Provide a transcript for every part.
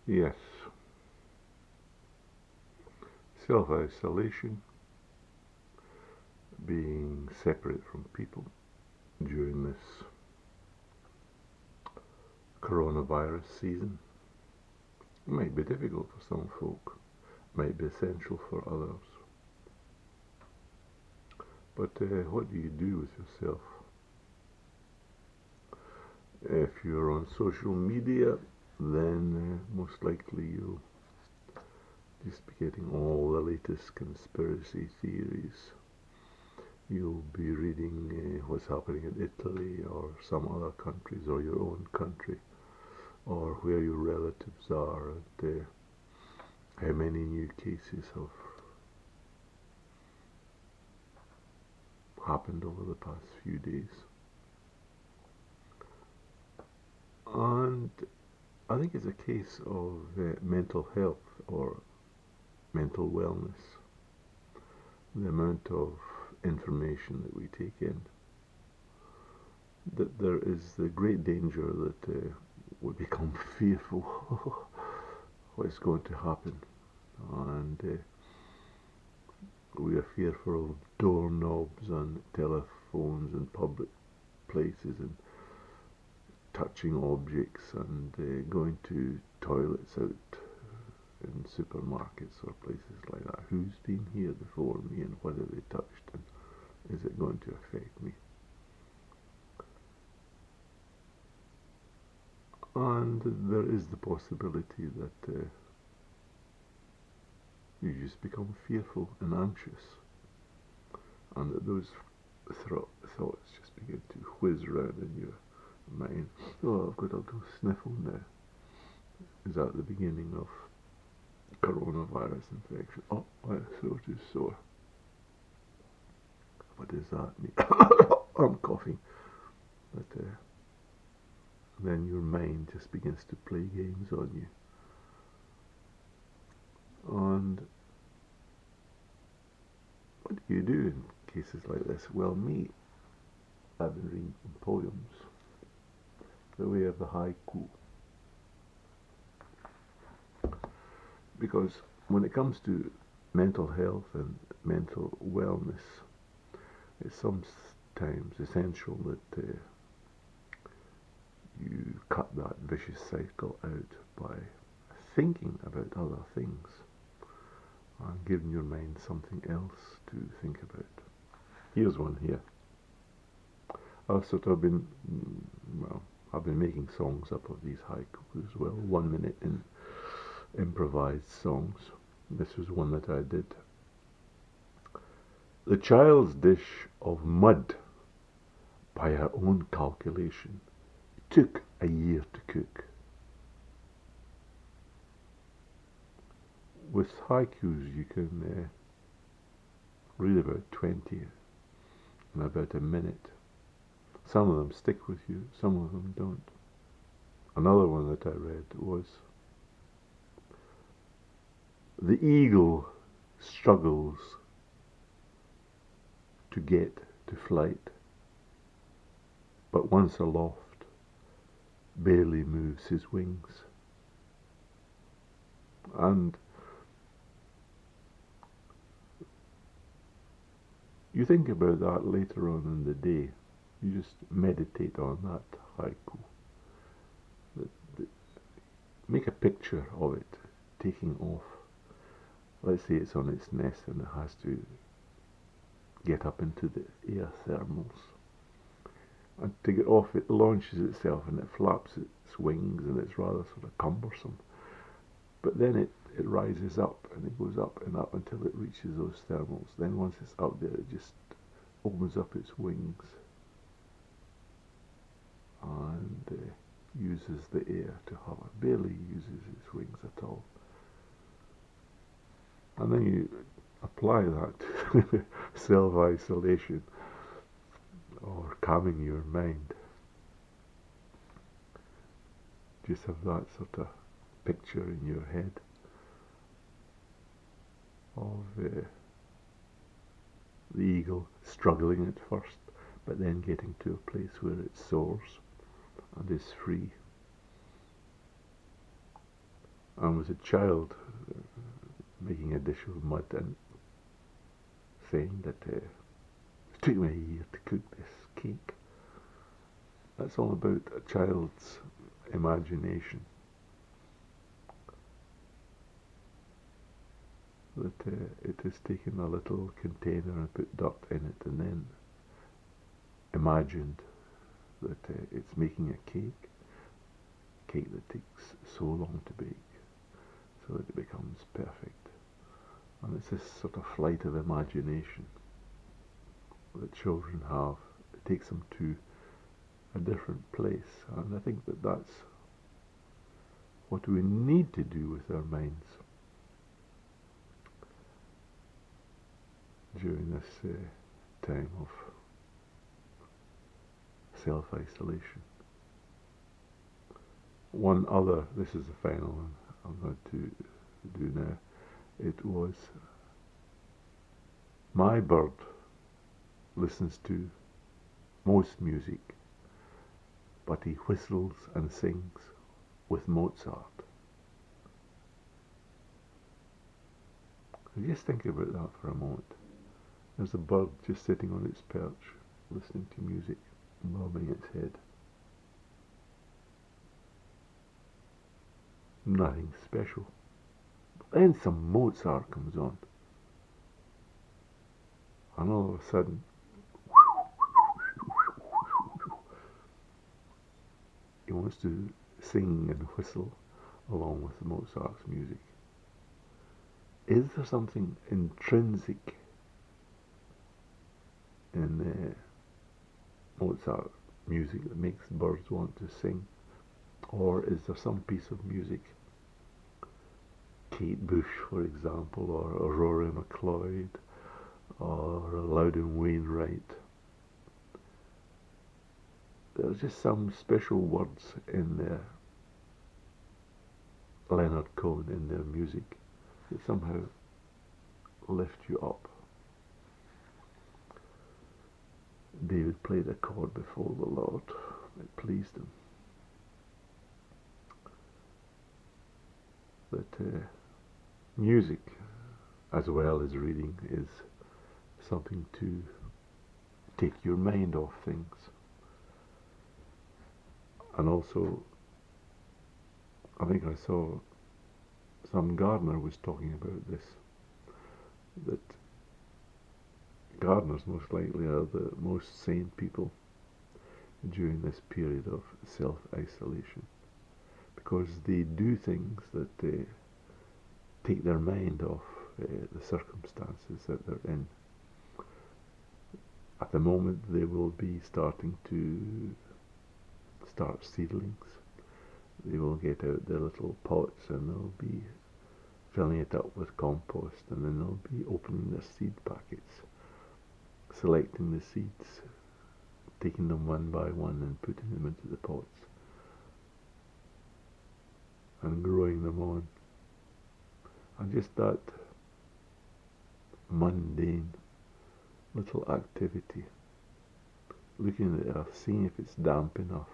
Yes, self-isolation, being separate from people during this coronavirus season might be difficult for some folk, might be essential for others. But what do you do with yourself? If you're on social media, then most likely you'll just be getting all the latest conspiracy theories. You'll be reading what's happening in Italy or some other countries or your own country or where your relatives are and how many new cases have happened over the past few days. And I think it's a case of mental health or mental wellness, the amount of information that we take in, that there is the great danger that we become fearful what's going to happen, and we are fearful of doorknobs and telephones in public places and touching objects and going to toilets out in supermarkets or places like that. Who's been here before me and what have they touched and is it going to affect me? And there is the possibility that you just become fearful and anxious and that those thoughts just begin to whiz around in your mind. Oh, I've got a little sniffle now. Is that the beginning of coronavirus infection? Oh, my throat is sore. What does that mean? I'm coughing. But then your mind just begins to play games on you. And what do you do in cases like this? Well, me, I've been reading poems, the way of the haiku. Because when it comes to mental health and mental wellness, it's sometimes essential that you cut that vicious cycle out by thinking about other things and giving your mind something else to think about. Here's one here. I've sort of been, well, I've been making songs up of these haikus as well, 1 minute in improvised songs. This was one that I did. The child's dish of mud, by her own calculation, took a year to cook. With haikus you can read about 20 in about a minute. Some of them stick with you, some of them don't. Another one that I read was, the eagle struggles to get to flight, but once aloft, barely moves his wings. And you think about that later on in the day. You just meditate on that haiku. Make a picture of it taking off. Let's say it's on its nest and it has to get up into the air thermals. And to get off, it launches itself and it flaps its wings and it's rather sort of cumbersome. But then it rises up and it goes up and up until it reaches those thermals. Then once it's up there, it just opens up its wings and uses the air to hover. Barely uses its wings at all. And then you apply that to self-isolation or calming your mind. Just have that sort of picture in your head of the eagle struggling at first, but then getting to a place where it soars and is free. and was a child making a dish of mud and saying that it took me a year to cook this cake. That's all about a child's imagination. That it has taken a little container and put dirt in it and then imagined that it's making a cake that takes so long to bake, so that it becomes perfect. And it's this sort of flight of imagination that children have. It takes them to a different place, and I think that that's what we need to do with our minds during this time of self-isolation. One other, this is the final one I'm going to do now. It was, my bird listens to most music, but he whistles and sings with Mozart. Just think about that for a moment. There's a bird just sitting on its perch, listening to music, bobbing its head. Nothing special. Then some Mozart comes on, and all of a sudden, he wants to sing and whistle along with Mozart's music. Is there something intrinsic in Mozart music that makes birds want to sing? Or is there some piece of music, Kate Bush for example, or Rory McLeod, or Loudon Wainwright? There's just some special words in there, Leonard Cohen, in their music that somehow lift you up. David played a chord before the Lord. It pleased him. That music, as well as reading, is something to take your mind off things. And also, I think I saw some gardener was talking about this, that gardeners most likely are the most sane people during this period of self-isolation, because they do things that take their mind off the circumstances that they're in. At the moment they will be starting to start seedlings. They will get out their little pots and they'll be filling it up with compost, and then they'll be opening their seed packets, selecting the seeds, taking them one by one and putting them into the pots and growing them on. And just that mundane little activity, looking at the earth, seeing if it's damp enough,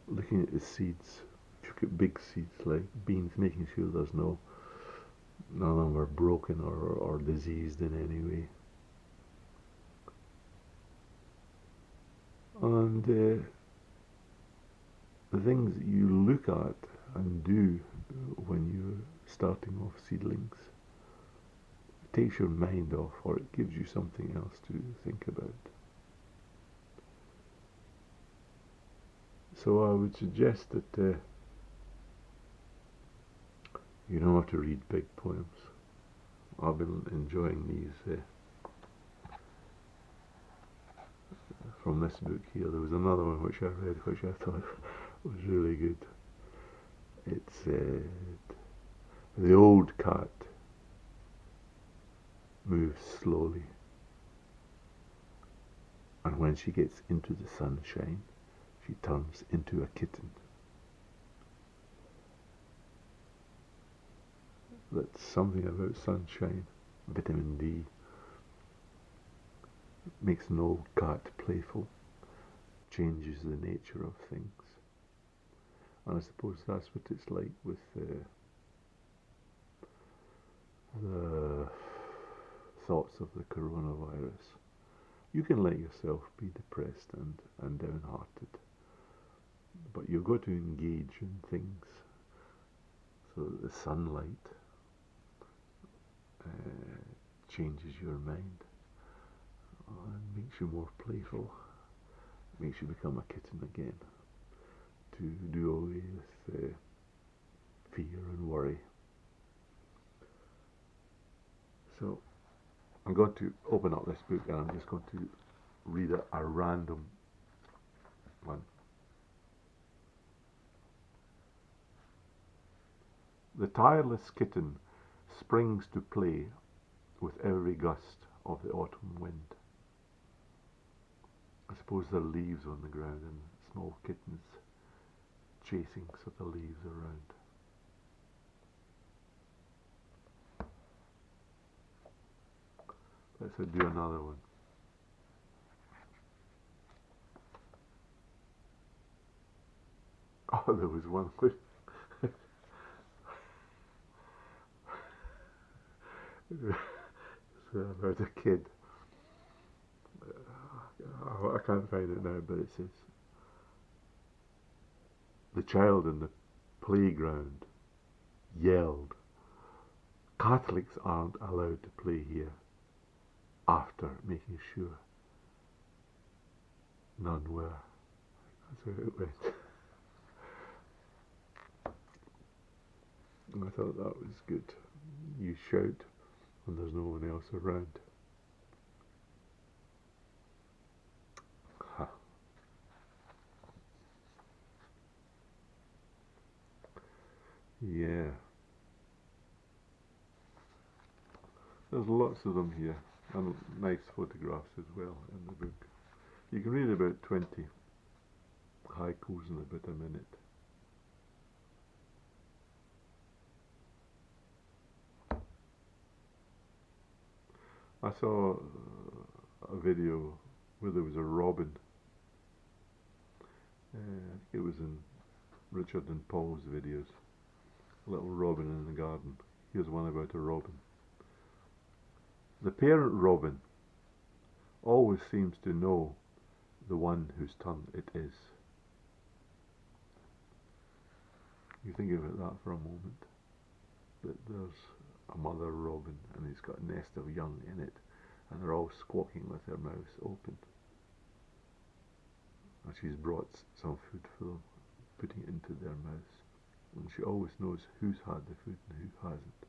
looking at the seeds. If you've got big seeds like beans, making sure there's none of them are broken or diseased in any way. And the things that you look at and do when you're starting off seedlings, it takes your mind off, or it gives you something else to think about. So I would suggest that you don't have to read big poems. I've been enjoying these from this book here. There was another one which I read which I thought was really good. It said, "The old cat moves slowly, and when she gets into the sunshine, she turns into a kitten." That's something about sunshine, vitamin D, makes an old cat playful, changes the nature of things. And I suppose that's what it's like with the thoughts of the coronavirus. You can let yourself be depressed and downhearted, but you've got to engage in things so that the sunlight changes your mind and makes you more playful, makes you become a kitten again, to do away with fear and worry. So I'm going to open up this book and I'm just going to read a random one. The tireless kitten springs to play with every gust of the autumn wind. I suppose there are leaves on the ground and small kittens chasing sort of leaves around. Let's do another one. Oh, there was one with about a kid. I can't find it now, but it says, the child in the playground yelled, "Catholics aren't allowed to play here," after making sure none were. That's how it went. I thought that was good. You shout when there's no one else around. Ha. Yeah. There's lots of them here, and nice photographs as well in the book. You can read about 20 haikus in about a minute. I saw a video where there was a robin. I think it was in Richard and Paul's videos. A little robin in the garden. Here's one about a robin. The parent robin always seems to know the one whose turn it is. You think about that for a moment. That there's a mother robin and he's got a nest of young in it, and they're all squawking with their mouths open. And she's brought some food for them, putting it into their mouths. And she always knows who's had the food and who hasn't.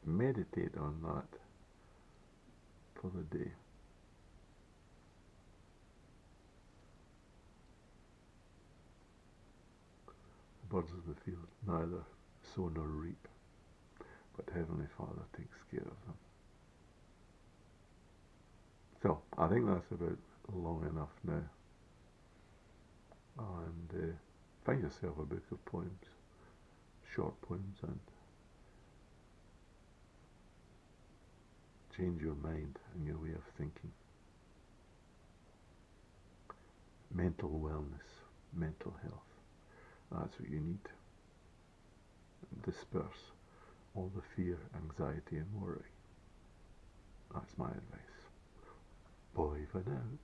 Meditate on that for the day. The birds of the field neither sow nor reap, but Heavenly Father takes care of them. So, I think that's about long enough now. And find yourself a book of poems, short poems, and change your mind and your way of thinking. Mental wellness, mental health. That's what you need. Disperse all the fear, anxiety and worry. That's my advice. Bye for now.